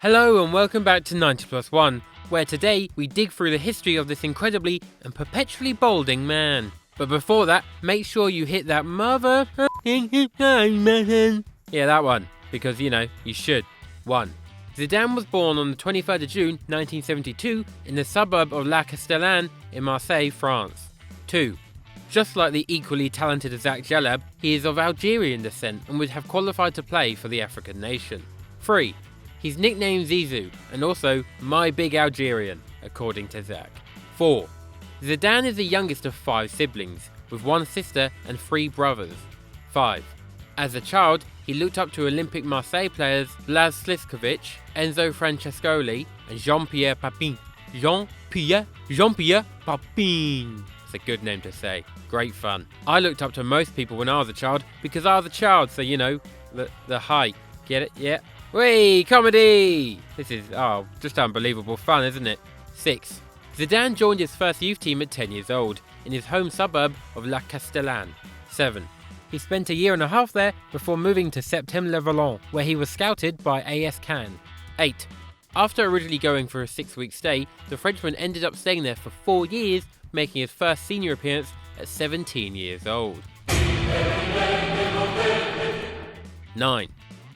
Hello and welcome back to 90+1, where today we dig through the history of this incredibly and perpetually balding man. But before that, make sure you hit that mother... yeah, that one, because you should. 1. Zidane was born on the 23rd of June 1972 in the suburb of La Castellane in Marseille, France. 2. Just like the equally talented Zach Jalab, he is of Algerian descent and would have qualified to play for the African nation. 3. He's nicknamed Zizou and also My Big Algerian, according to Zach. 4. Zidane is the youngest of 5 siblings, with 1 sister and 3 brothers. 5. As a child, he looked up to Olympic Marseille players Blaž Sliskovic, Enzo Francescoli, and Jean-Pierre Papin. Jean-Pierre Papin. It's a good name to say. Great fun. I looked up to most people when I was a child because I was a child, so the height. Get it? Yeah. Whey, comedy! This is, just unbelievable fun, isn't it? 6. Zidane joined his first youth team at 10 years old, in his home suburb of La Castellane. 7. He spent a year and a half there before moving to Septem-le-Volant, where he was scouted by AS Cannes. 8. After originally going for a 6-week stay, the Frenchman ended up staying there for 4 years, making his first senior appearance at 17 years old. 9.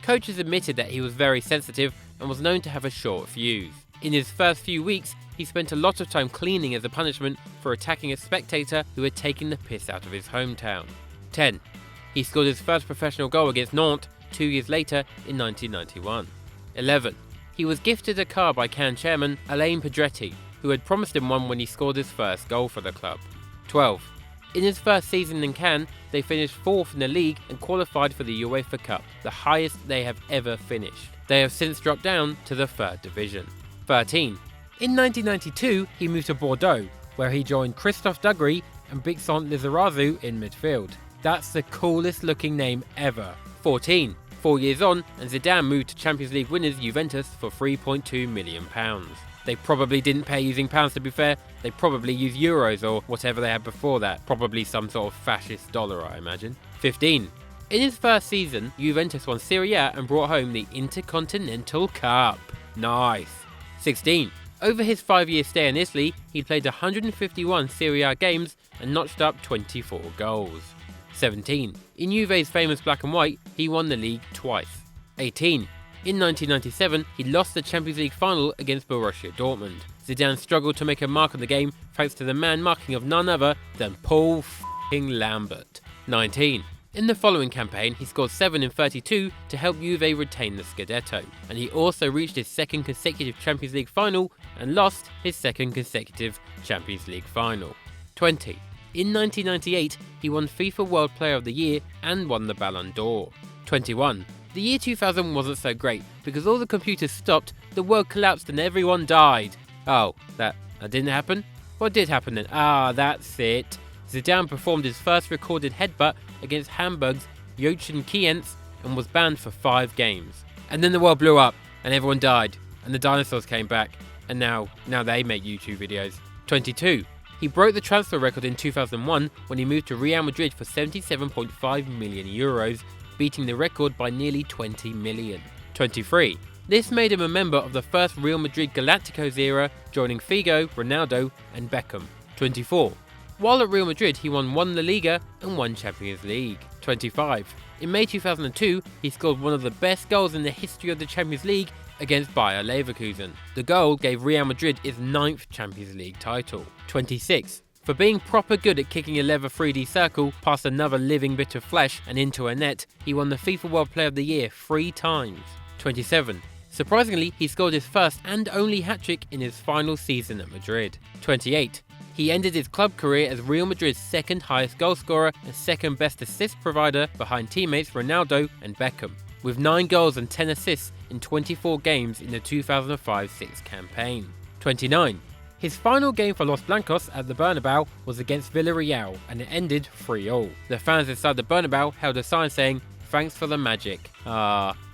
Coaches admitted that he was very sensitive and was known to have a short fuse. In his first few weeks, he spent a lot of time cleaning as a punishment for attacking a spectator who had taken the piss out of his hometown. 10. He scored his first professional goal against Nantes 2 years later in 1991. 11. He was gifted a car by Cannes chairman Alain Pedretti, who had promised him one when he scored his first goal for the club. 12. In his first season in Cannes, they finished 4th in the league and qualified for the UEFA Cup, the highest they have ever finished. They have since dropped down to the 3rd division. 13. In 1992, he moved to Bordeaux, where he joined Christophe Dugarry and Bixent Lizarazu in midfield. That's the coolest looking name ever. 14. 4 years on, and Zidane moved to Champions League winners Juventus for £3.2 million. They probably didn't pay using pounds, to be fair. They probably used euros or whatever they had before that. Probably some sort of fascist dollar, I imagine. 15. In his first season, Juventus won Serie A and brought home the Intercontinental Cup. Nice. 16. Over his 5-year stay in Italy, he played 151 Serie A games and notched up 24 goals. 17. In Juve's famous black and white, he won the league twice. 18. In 1997, he lost the Champions League final against Borussia Dortmund. Zidane struggled to make a mark on the game thanks to the man marking of none other than Paul f***ing Lambert. 19. In the following campaign, he scored 7 in 32 to help Juve retain the Scudetto, and he also reached his 2nd consecutive Champions League final and lost his 2nd consecutive Champions League final. 20. In 1998, he won FIFA World Player of the Year and won the Ballon d'Or. 21. The year 2000 wasn't so great because all the computers stopped, the world collapsed and everyone died. Oh, that didn't happen? What did happen then? That's it. Zidane performed his first recorded headbutt against Hamburg's Jochen Kientz and was banned for 5 games. And then the world blew up and everyone died and the dinosaurs came back and now they make YouTube videos. 22. He broke the transfer record in 2001 when he moved to Real Madrid for €77.5 million, beating the record by nearly 20 million. 23. This made him a member of the first Real Madrid Galacticos era, joining Figo, Ronaldo and Beckham. 24. While at Real Madrid, he won 1 La Liga and 1 Champions League. 25. In May 2002, he scored one of the best goals in the history of the Champions League against Bayer Leverkusen. The goal gave Real Madrid its 9th Champions League title. 26. For being proper good at kicking a leather 3D circle past another living bit of flesh and into a net, he won the FIFA World Player of the Year 3 times. 27. Surprisingly, he scored his first and only hat-trick in his final season at Madrid. 28. He ended his club career as Real Madrid's 2nd highest goalscorer and 2nd best assist provider behind teammates Ronaldo and Beckham, with 9 goals and 10 assists in 24 games in the 2005-06 campaign. 29. His final game for Los Blancos at the Bernabeu was against Villarreal and it ended 3-3. The fans inside the Bernabeu held a sign saying, "Thanks for the magic."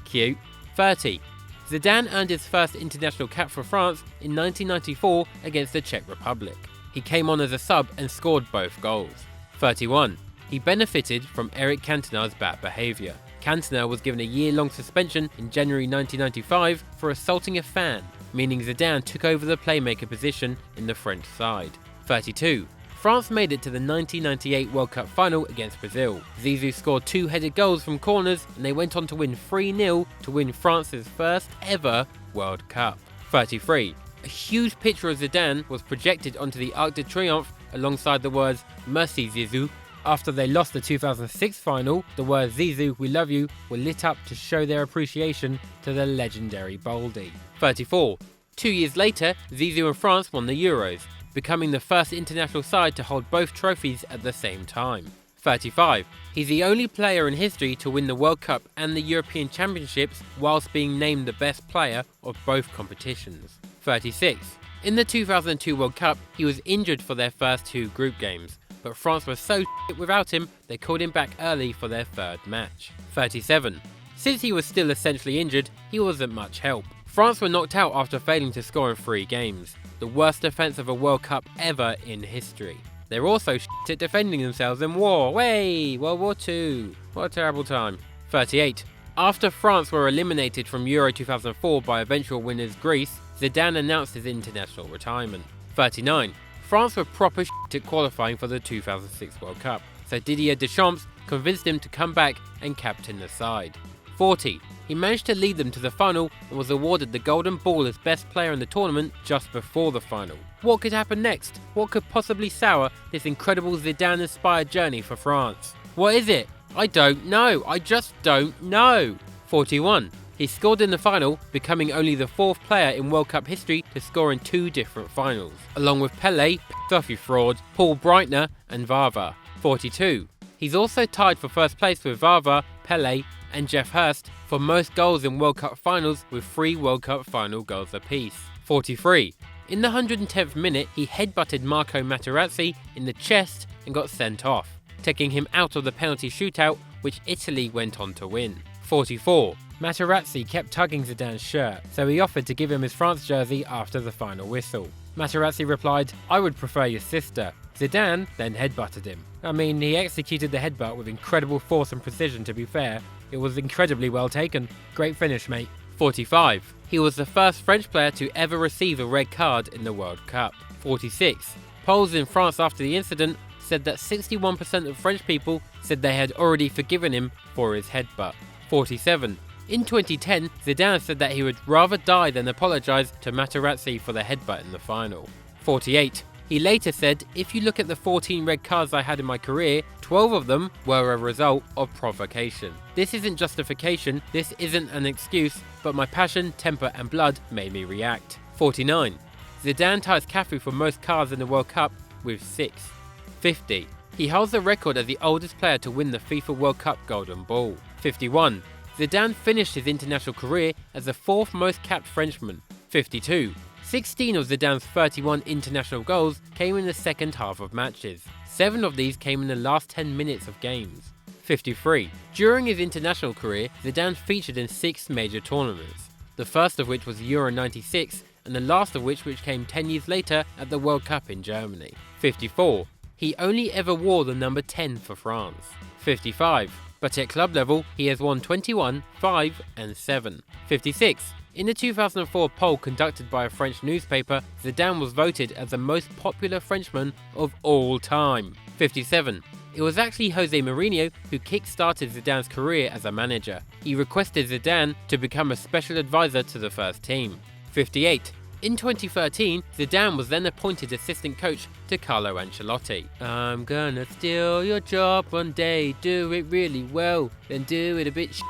Cute. 30. Zidane earned his first international cap for France in 1994 against the Czech Republic. He came on as a sub and scored both goals. 31. He benefited from Eric Cantona's bad behaviour. Cantona was given a year-long suspension in January 1995 for assaulting a fan, meaning Zidane took over the playmaker position in the French side. 32. France made it to the 1998 World Cup final against Brazil. Zizou scored 2 headed goals from corners and they went on to win 3-0 to win France's first ever World Cup. 33. A huge picture of Zidane was projected onto the Arc de Triomphe alongside the words "Merci Zizou." After they lost the 2006 final, the words "Zizou, we love you" were lit up to show their appreciation to the legendary Boldy. 34. 2 years later, Zizou and France won the Euros, becoming the first international side to hold both trophies at the same time. 35. He's the only player in history to win the World Cup and the European Championships whilst being named the best player of both competitions. 36. In the 2002 World Cup, he was injured for their first 2 group games, but France was so shit without him, they called him back early for their 3rd match. 37. Since he was still essentially injured, he wasn't much help. France were knocked out after failing to score in 3 games, the worst defence of a World Cup ever in history. They're also shit at defending themselves in war. World War II. What a terrible time. 38. After France were eliminated from Euro 2004 by eventual winners Greece, Zidane announced his international retirement. 39. France were proper shit at qualifying for the 2006 World Cup, so Didier Deschamps convinced him to come back and captain the side. 40. He managed to lead them to the final and was awarded the Golden Ball as best player in the tournament just before the final. What could happen next? What could possibly sour this incredible Zidane-inspired journey for France? What is it? I don't know. I just don't know. 41. He scored in the final, becoming only the 4th player in World Cup history to score in 2 different finals, along with Pelé, off you fraud, Paul Breitner and Vava. 42. He's also tied for first place with Vava, Pelé and Jeff Hurst for most goals in World Cup finals with 3 World Cup final goals apiece. 43. In the 110th minute, he headbutted Marco Materazzi in the chest and got sent off, taking him out of the penalty shootout, which Italy went on to win. 44. Materazzi kept tugging Zidane's shirt, so he offered to give him his France jersey after the final whistle. Materazzi replied, "I would prefer your sister." Zidane then headbutted him. I mean, he executed the headbutt with incredible force and precision, to be fair. It was incredibly well taken. Great finish, mate. 45. He was the first French player to ever receive a red card in the World Cup. 46. Polls in France after the incident said that 61% of French people said they had already forgiven him for his headbutt. 47. In 2010, Zidane said that he would rather die than apologise to Materazzi for the headbutt in the final. 48. He later said, "If you look at the 14 red cards I had in my career, 12 of them were a result of provocation. This isn't justification, this isn't an excuse, but my passion, temper and blood made me react." 49. Zidane ties Cafu for most cards in the World Cup with 6. 50. He holds the record as the oldest player to win the FIFA World Cup Golden Ball. 51. Zidane finished his international career as the 4th most capped Frenchman. 52. 16 of Zidane's 31 international goals came in the second half of matches. 7 of these came in the last 10 minutes of games. 53. During his international career, Zidane featured in 6 major tournaments, the first of which was Euro 96 and the last of which came 10 years later at the World Cup in Germany. 54. He only ever wore the number 10 for France. 55. But at club level, he has won 21, 5 and 7. 56. In the 2004 poll conducted by a French newspaper, Zidane was voted as the most popular Frenchman of all time. 57. It was actually Jose Mourinho who kick-started Zidane's career as a manager. He requested Zidane to become a special advisor to the first team. 58. In 2013, Zidane was then appointed assistant coach to Carlo Ancelotti. "I'm gonna steal your job one day, do it really well, then do it a bit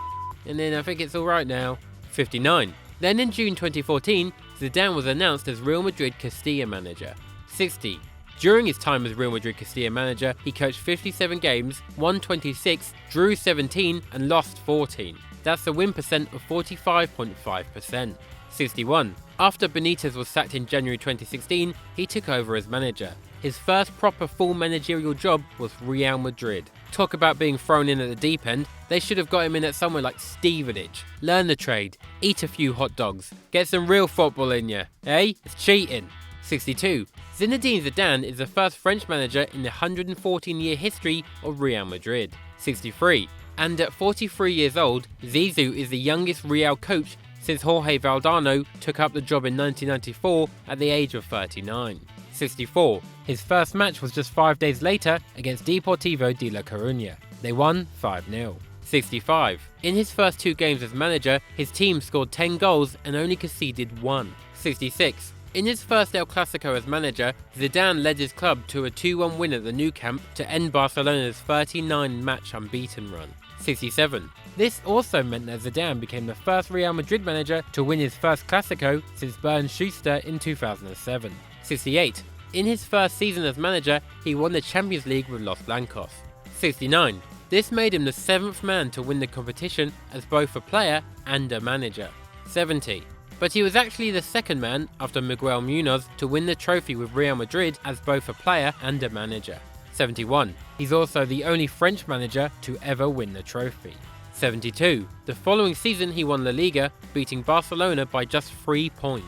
and then I think it's alright now." 59. Then in June 2014, Zidane was announced as Real Madrid Castilla manager. 60. During his time as Real Madrid Castilla manager, he coached 57 games, won 26, drew 17 and lost 14. That's a win percent of 45.5%. 61. After Benitez was sacked in January 2016, he took over as manager. His first proper full managerial job was Real Madrid. Talk about being thrown in at the deep end, they should have got him in at somewhere like Stevenage. Learn the trade, eat a few hot dogs, get some real football in you, eh? It's cheating. 62. Zinedine Zidane is the first French manager in the 114-year history of Real Madrid. 63. And at 43 years old, Zizou is the youngest Real coach since Jorge Valdano took up the job in 1994 at the age of 39. 64. His first match was just 5 days later against Deportivo de La Coruña. They won 5-0. 65. In his first 2 games as manager, his team scored 10 goals and only conceded 1. 66. In his first El Clasico as manager, Zidane led his club to a 2-1 win at the Nou Camp to end Barcelona's 39-match unbeaten run. 67. This also meant that Zidane became the first Real Madrid manager to win his first Clasico since Bernd Schuster in 2007. 68. In his first season as manager, he won the Champions League with Los Blancos. 69. This made him the 7th man to win the competition as both a player and a manager. 70. But he was actually the 2nd man after Miguel Munoz to win the trophy with Real Madrid as both a player and a manager. 71. He's also the only French manager to ever win the trophy. 72. The following season he won La Liga, beating Barcelona by just 3 points.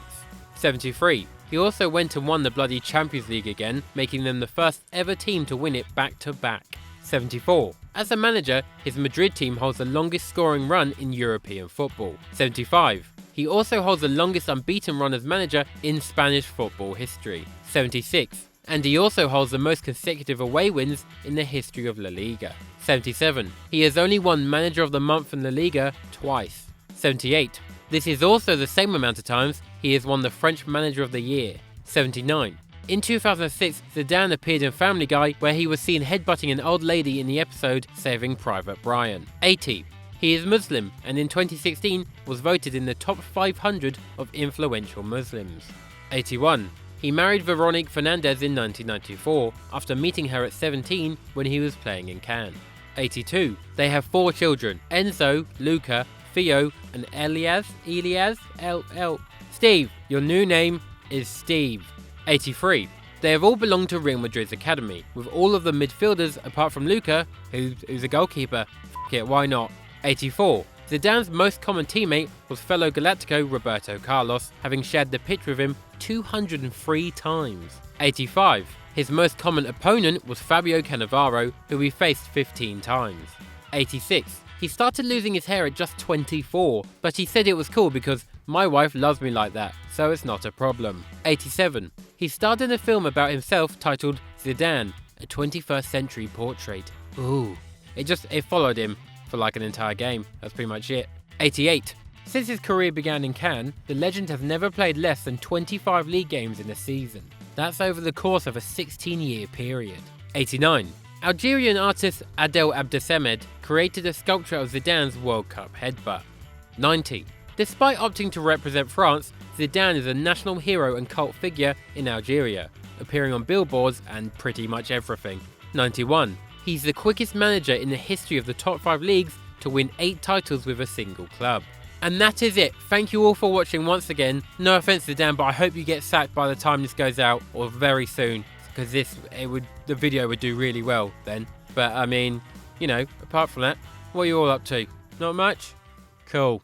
73. He also went and won the bloody Champions League again, making them the first ever team to win it back to back. 74. As a manager, his Madrid team holds the longest scoring run in European football. 75. He also holds the longest unbeaten run as manager in Spanish football history. 76. And he also holds the most consecutive away wins in the history of La Liga. 77. He has only won Manager of the Month in La Liga twice. 78. This is also the same amount of times he has won the French Manager of the Year. 79. In 2006, Zidane appeared in Family Guy where he was seen headbutting an old lady in the episode Saving Private Ryan. 80. He is Muslim and in 2016 was voted in the top 500 of influential Muslims. 81. He married Veronique Fernandez in 1994 after meeting her at 17 when he was playing in Cannes. 82. They have 4 children, Enzo, Luca, Theo and Elias. Steve, your new name is Steve. 83. They have all belonged to Real Madrid's academy, with all of the midfielders apart from Luca, who's a goalkeeper. F it, why not? 84. Zidane's most common teammate was fellow Galactico Roberto Carlos, having shared the pitch with him 203 times. 85. His most common opponent was Fabio Cannavaro, who he faced 15 times. 86. He started losing his hair at just 24, but he said it was cool because my wife loves me like that, so it's not a problem. 87. He starred in a film about himself titled Zidane, a 21st century portrait. Ooh. It followed him for like an entire game. That's pretty much it. 88. Since his career began in Cannes, the legend has never played less than 25 league games in a season. That's over the course of a 16-year period. 89. Algerian artist Adel Abdesamed created a sculpture of Zidane's World Cup headbutt. 90. Despite opting to represent France, Zidane is a national hero and cult figure in Algeria, appearing on billboards and pretty much everything. 91. He's the quickest manager in the history of the top 5 leagues to win 8 titles with a single club. And that is it. Thank you all for watching once again. No offense Zidane, but I hope you get sacked by the time this goes out, or very soon, because the video would do really well then. But I mean, apart from that, what are you all up to? Not much? Cool.